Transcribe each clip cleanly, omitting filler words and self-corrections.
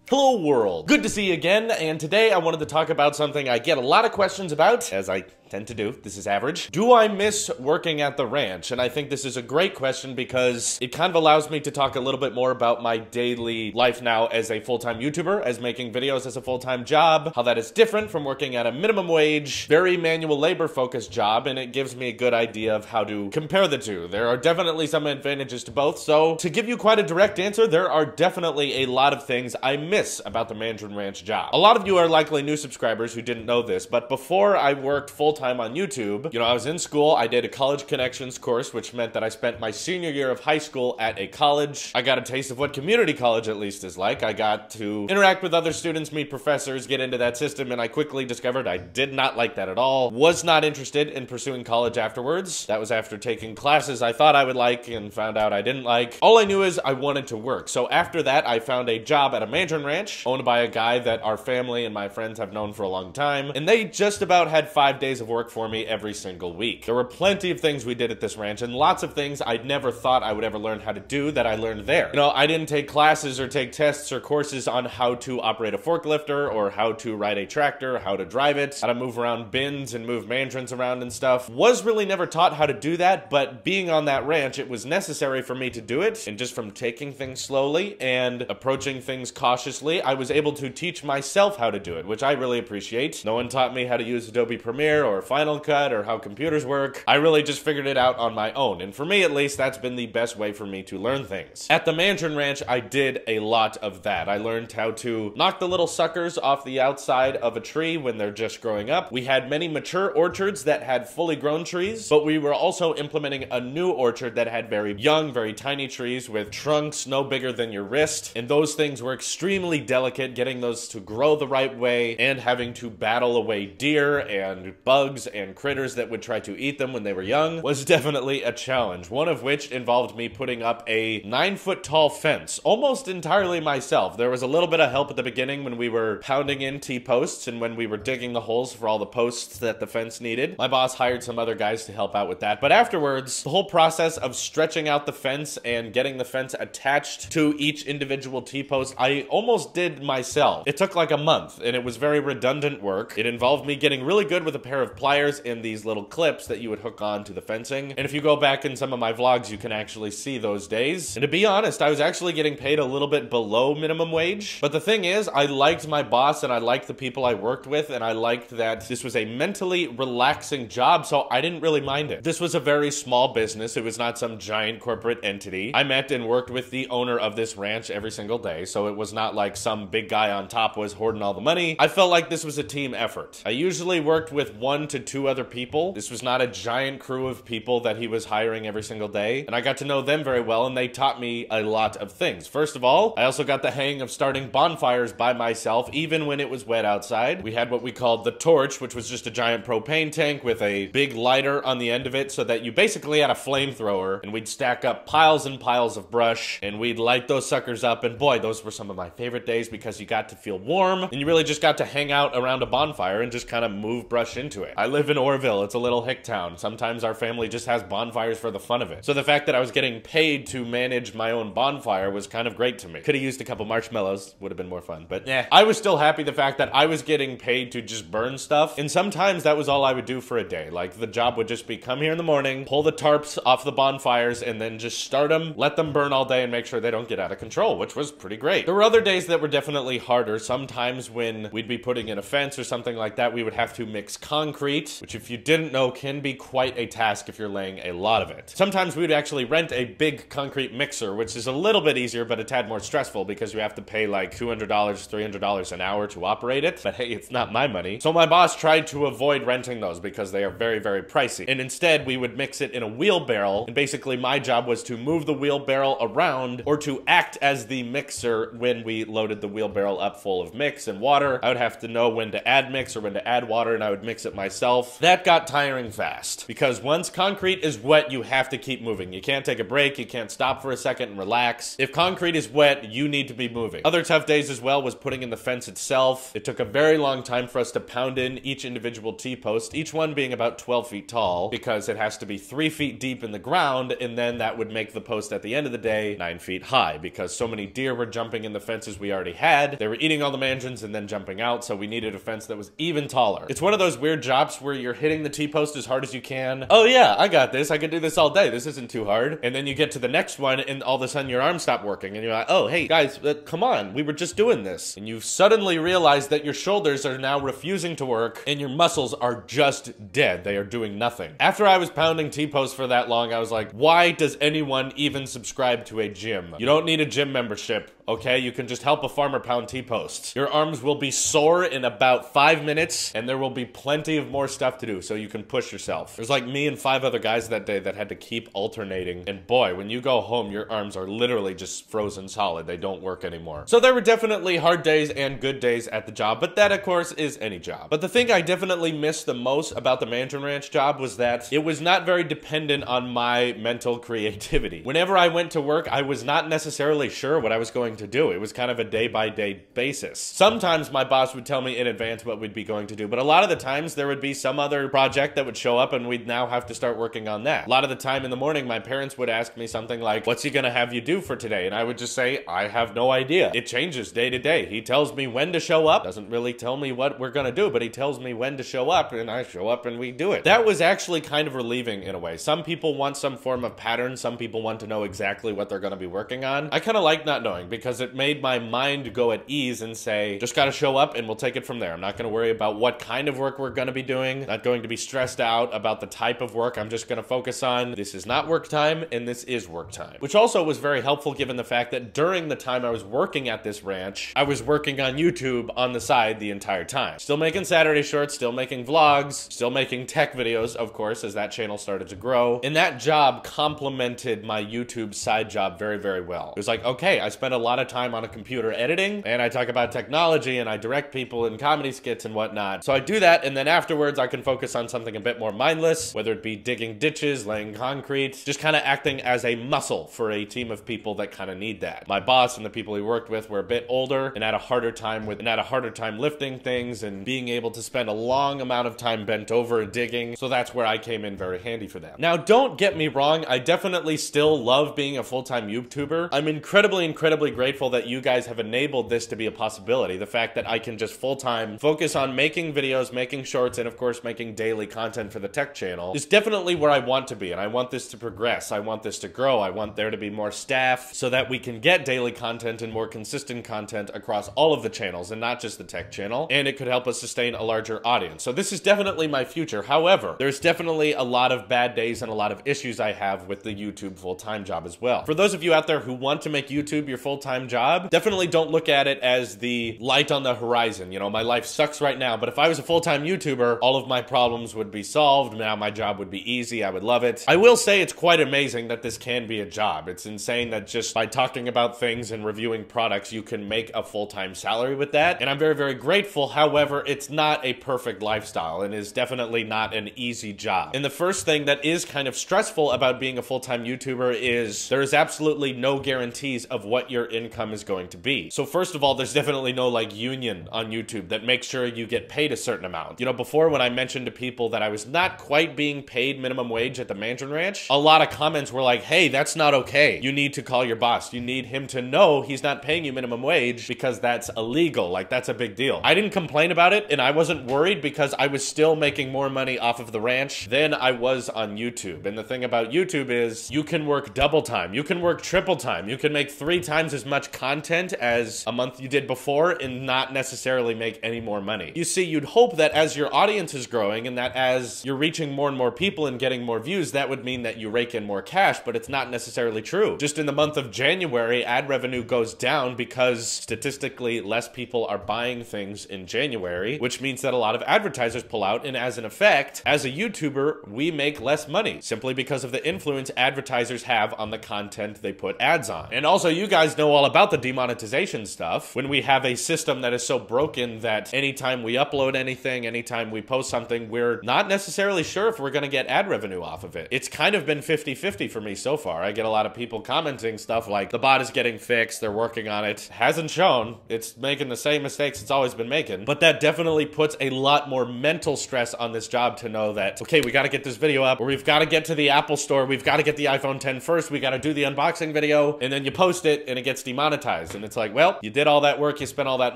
Hello world! Good to see you again, and today I wanted to talk about something I get a lot of questions about, as I tend to do. This is average. Do I miss working at the ranch? And I think this is a great question because it kind of allows me to talk a little bit more about my daily life now as a full-time YouTuber, as making videos as a full-time job, how that is different from working at a minimum wage, very manual labor focused job, and it gives me a good idea of how to compare the two. There are definitely some advantages to both, so to give you quite a direct answer, there are definitely a lot of things I miss about the Mandarin Ranch job. A lot of you are likely new subscribers who didn't know this, but before I worked full-time on YouTube, I was in school, I did a college connections course, which meant that I spent my senior year of high school at a college. I got a taste of what community college at least is like. I got to interact with other students, meet professors, get into that system, and I quickly discovered I did not like that at all. Was not interested in pursuing college afterwards. That was after taking classes I thought I would like and found out I didn't like. All I knew is I wanted to work. So after that, I found a job at a Mandarin Ranch owned by a guy that our family and my friends have known for a long time, and they just about had 5 days of work for me every single week. There were plenty of things we did at this ranch and lots of things I'd never thought I would ever learn how to do that I learned there. I didn't take classes or take tests or courses on how to operate a forklifter or how to ride a tractor, how to drive it, how to move around bins and move mandarins around and stuff. Was really never taught how to do that, but being on that ranch, it was necessary for me to do it, and just from taking things slowly and approaching things cautiously, I was able to teach myself how to do it, which I really appreciate. No one taught me how to use Adobe Premiere or Final Cut or how computers work. I really just figured it out on my own, and for me at least, that's been the best way for me to learn things. At the Mandarin Ranch, I did a lot of that. I learned how to knock the little suckers off the outside of a tree when they're just growing up. We had many mature orchards that had fully grown trees, but we were also implementing a new orchard that had very young, very tiny trees with trunks no bigger than your wrist, and those things were extremely delicate, getting those to grow the right way and having to battle away deer and bugs and critters that would try to eat them when they were young was definitely a challenge, one of which involved me putting up a 9-foot tall fence, almost entirely myself. There was a little bit of help at the beginning when we were pounding in T-posts and when we were digging the holes for all the posts that the fence needed. My boss hired some other guys to help out with that, but afterwards, the whole process of stretching out the fence and getting the fence attached to each individual T-post, I almost did myself. It took like a month, and it was very redundant work. It involved me getting really good with a pair of pliers and these little clips that you would hook on to the fencing. And if you go back in some of my vlogs, you can actually see those days. And to be honest, I was actually getting paid a little bit below minimum wage. But the thing is, I liked my boss and I liked the people I worked with, and I liked that this was a mentally relaxing job, so I didn't really mind it. This was a very small business. It was not some giant corporate entity. I met and worked with the owner of this ranch every single day, so it was not like some big guy on top was hoarding all the money. I felt like this was a team effort. I usually worked with 1 to 2 other people. This was not a giant crew of people that he was hiring every single day, and I got to know them very well, and they taught me a lot of things. First of all, I also got the hang of starting bonfires by myself, even when it was wet outside. We had what we called the torch, which was just a giant propane tank with a big lighter on the end of it, so that you basically had a flamethrower, and we'd stack up piles and piles of brush, and we'd light those suckers up, and boy, those were some of my favorite days because you got to feel warm, and you really just got to hang out around a bonfire and just kind of move brush into it. I live in Orville. It's a little hick town. Sometimes our family just has bonfires for the fun of it. So the fact that I was getting paid to manage my own bonfire was kind of great to me. Could have used a couple marshmallows. Would have been more fun, but yeah. I was still happy the fact that I was getting paid to just burn stuff, and sometimes that was all I would do for a day. Like, the job would just be come here in the morning, pull the tarps off the bonfires, and then just start them, let them burn all day, and make sure they don't get out of control, which was pretty great. There were other days that were definitely harder. Sometimes when we'd be putting in a fence or something like that, we would have to mix concrete, which if you didn't know can be quite a task if you're laying a lot of it. Sometimes we would actually rent a big concrete mixer, which is a little bit easier, but a tad more stressful because you have to pay like $200, $300 an hour to operate it. But hey, it's not my money. So my boss tried to avoid renting those because they are very, very pricey. And instead, we would mix it in a wheelbarrow. And basically, my job was to move the wheelbarrow around or to act as the mixer when we loaded the wheelbarrow up full of mix and water. I would have to know when to add mix or when to add water, and I would mix it myself myself. That got tiring fast, because once concrete is wet, you have to keep moving. You can't take a break, you can't stop for a second and relax. If concrete is wet, you need to be moving. Other tough days as well was putting in the fence itself. It took a very long time for us to pound in each individual T-post, each one being about 12 feet tall, because it has to be 3 feet deep in the ground, and then that would make the post at the end of the day 9 feet high, because so many deer were jumping in the fences we already had. They were eating all the mandarins and then jumping out, so we needed a fence that was even taller. It's one of those weird jobs where you're hitting the T-post as hard as you can. Oh yeah, I got this. I could do this all day. This isn't too hard. And then you get to the next one and all of a sudden your arms stop working and you're like, oh, hey guys, come on. We were just doing this. And you suddenly realize that your shoulders are now refusing to work and your muscles are just dead. They are doing nothing. After I was pounding T-posts for that long, I was like, why does anyone even subscribe to a gym? You don't need a gym membership. Okay, you can just help a farmer pound T-posts. Your arms will be sore in about 5 minutes, and there will be plenty of more stuff to do, so you can push yourself. There's like me and 5 other guys that day that had to keep alternating, and boy, when you go home, your arms are literally just frozen solid. They don't work anymore. So there were definitely hard days and good days at the job, but that, of course, is any job. But the thing I definitely missed the most about the Mandarin Ranch job was that it was not very dependent on my mental creativity. Whenever I went to work, I was not necessarily sure what I was going to do. It was kind of a day-by-day basis. Sometimes my boss would tell me in advance what we'd be going to do, but a lot of the times there would be some other project that would show up and we'd now have to start working on that. A lot of the time in the morning, my parents would ask me something like, what's he gonna have you do for today? And I would just say, I have no idea. It changes day to day. He tells me when to show up, doesn't really tell me what we're gonna do, but he tells me when to show up, and I show up and we do it. That was actually kind of relieving in a way. Some people want some form of pattern. Some people want to know exactly what they're gonna be working on. I kind of like not knowing because it made my mind go at ease and say, just gotta show up and we'll take it from there. I'm not gonna worry about what kind of work we're gonna be doing. Not going to be stressed out about the type of work. I'm just gonna focus on this is not work time and this is work time. Which also was very helpful given the fact that during the time I was working at this ranch, I was working on YouTube on the side the entire time. Still making Saturday shorts, still making vlogs, still making tech videos, of course, as that channel started to grow. And that job complemented my YouTube side job very, very well. It was like, okay, I spent a lot of time on a computer editing, and I talk about technology, and I direct people in comedy skits and whatnot. So I do that, and then afterwards I can focus on something a bit more mindless, whether it be digging ditches, laying concrete, just kind of acting as a muscle for a team of people that kind of need that. My boss and the people he worked with were a bit older and had a harder time lifting things and being able to spend a long amount of time bent over and digging. So that's where I came in very handy for them. Now, don't get me wrong, I definitely still love being a full-time YouTuber. I'm incredibly grateful that you guys have enabled this to be a possibility. The fact that I can just full-time focus on making videos, making shorts, and of course making daily content for the tech channel is definitely where I want to be, and I want this to progress. I want this to grow. I want there to be more staff so that we can get daily content and more consistent content across all of the channels and not just the tech channel, and it could help us sustain a larger audience. So this is definitely my future. However, there's definitely a lot of bad days and a lot of issues I have with the YouTube full-time job as well. For those of you out there who want to make YouTube your full-time job, definitely don't look at it as the light on the horizon. You know, my life sucks right now, but if I was a full-time YouTuber, all of my problems would be solved. Now my job would be easy. I would love it. I will say it's quite amazing that this can be a job. It's insane that just by talking about things and reviewing products, you can make a full-time salary with that. And I'm very, very grateful. However, it's not a perfect lifestyle and is definitely not an easy job. And the first thing that is kind of stressful about being a full-time YouTuber is there is absolutely no guarantees of what your income is going to be. So first of all, there's definitely no like union on YouTube that makes sure you get paid a certain amount. You know, before when I mentioned to people that I was not quite being paid minimum wage at the Mandarin Ranch, a lot of comments were like, hey, that's not okay. You need to call your boss. You need him to know he's not paying you minimum wage because that's illegal. Like, that's a big deal. I didn't complain about it and I wasn't worried because I was still making more money off of the ranch than I was on YouTube. And the thing about YouTube is you can work double time. You can work triple time. You can make 3 times as much content as a month you did before and not necessarily make any more money. You see, you'd hope that as your audience is growing and that as you're reaching more and more people and getting more views, that would mean that you rake in more cash, but it's not necessarily true. Just in the month of January, ad revenue goes down because statistically less people are buying things in January, which means that a lot of advertisers pull out, and as an effect, as a YouTuber, we make less money simply because of the influence advertisers have on the content they put ads on. And also, you guys know all about the demonetization stuff when we have a system that is so broken that anytime we upload anything, anytime we post something, we're not necessarily sure if we're going to get ad revenue off of it. It's kind of been 50-50 for me so far. I get a lot of people commenting stuff like, the bot is getting fixed, they're working on it. Hasn't shown. It's making the same mistakes it's always been making. But that definitely puts a lot more mental stress on this job to know that, okay, we got to get this video up, or we've got to get to the Apple Store, we've got to get the iPhone 10 first, we got to do the unboxing video, and then you post it and it gets demonetized. And it's like, well, you did all that work, you spent all that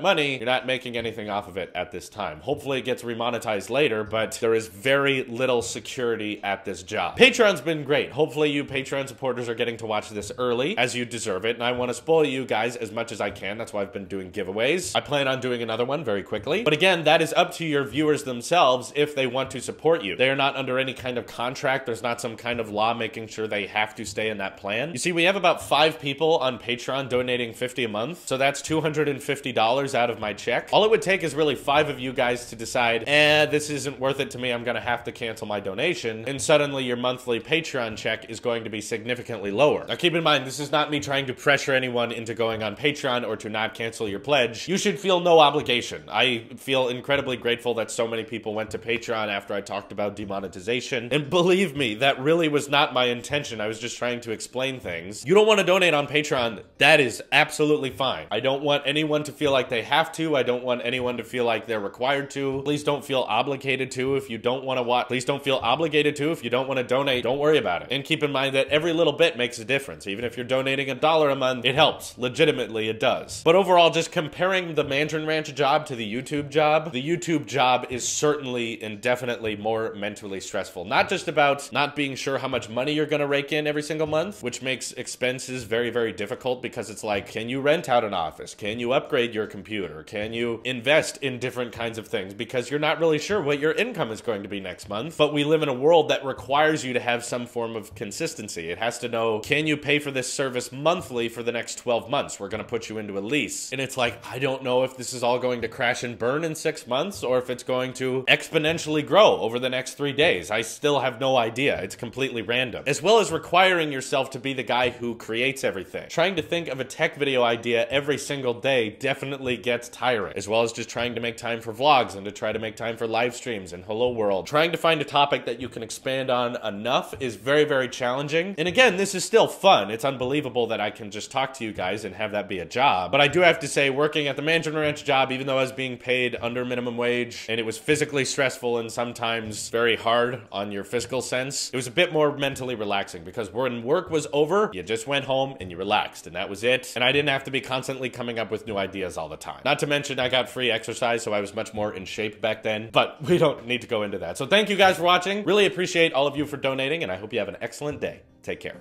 money, you're not making anything off of it at this time. Hopefully it gets remonetized later, but there is very little security at this job. Patreon's been great. Hopefully you Patreon supporters are getting to watch this early, as you deserve it, and I want to spoil you guys as much as I can. That's why I've been doing giveaways. I plan on doing another one very quickly. But again, that is up to your viewers themselves if they want to support you. They are not under any kind of contract. There's not some kind of law making sure they have to stay in that plan. You see, we have about 5 people on Patreon donating $50 a month, so that's $250 out of my check. All it would take is really 5 of you guys to decide, this isn't worth it to me, I'm gonna have to cancel my donation, and suddenly your monthly Patreon check is going to be significantly lower. Now keep in mind, this is not me trying to pressure anyone into going on Patreon or to not cancel your pledge. You should feel no obligation. I feel incredibly grateful that so many people went to Patreon after I talked about demonetization, and believe me, that really was not my intention. I was just trying to explain things. You don't want to donate on Patreon, that is absolutely fine. I don't want anyone to feel like they have to. I don't want anyone to feel like they're required to. Please don't feel obligated to if you don't want to watch. Please don't feel obligated to if you don't want to donate. Don't worry about it. And keep in mind that every little bit makes a difference. Even if you're donating $1 a month, it helps. Legitimately, it does. But overall, just comparing the Mandarin Ranch job to the YouTube job is certainly and definitely more mentally stressful. Not just about not being sure how much money you're gonna rake in every single month, which makes expenses very, very difficult because it's like, can you rent out an office? Can you upgrade your computer? Can you invest in different kinds of things? Because you're not really sure what your income is going to be next month. But we live in a world that requires you to have some form of consistency. It has to know, can you pay for this service monthly for the next 12 months? We're gonna put you into a lease. And it's like, I don't know if this is all going to crash and burn in 6 months or if it's going to exponentially grow over the next 3 days. I still have no idea. It's completely random. As well as requiring yourself to be the guy who creates everything. Trying to think of a tech video idea every single day definitely gets tiring. As well as just trying to make time for vlogs and to try to make time for live streams and Hello World. Trying to find a topic that you can expand on enough is very, very challenging. And again, this is still fun. It's unbelievable that I can just talk to you guys and have that be a job. But I do have to say, working at the Mandarin Ranch job, even though I was being paid under minimum wage and it was physically stressful and sometimes very hard on your physical sense, it was a bit more mentally relaxing because when work was over, you just went home and you relaxed and that was it. And I didn't have to be constantly coming up with new ideas all the time. Not to mention I got free exercise, so I was much more in shape back then, but we don't need to go into that. So thank you guys for watching. Really appreciate all of you for donating and I hope you have an excellent day. Take care.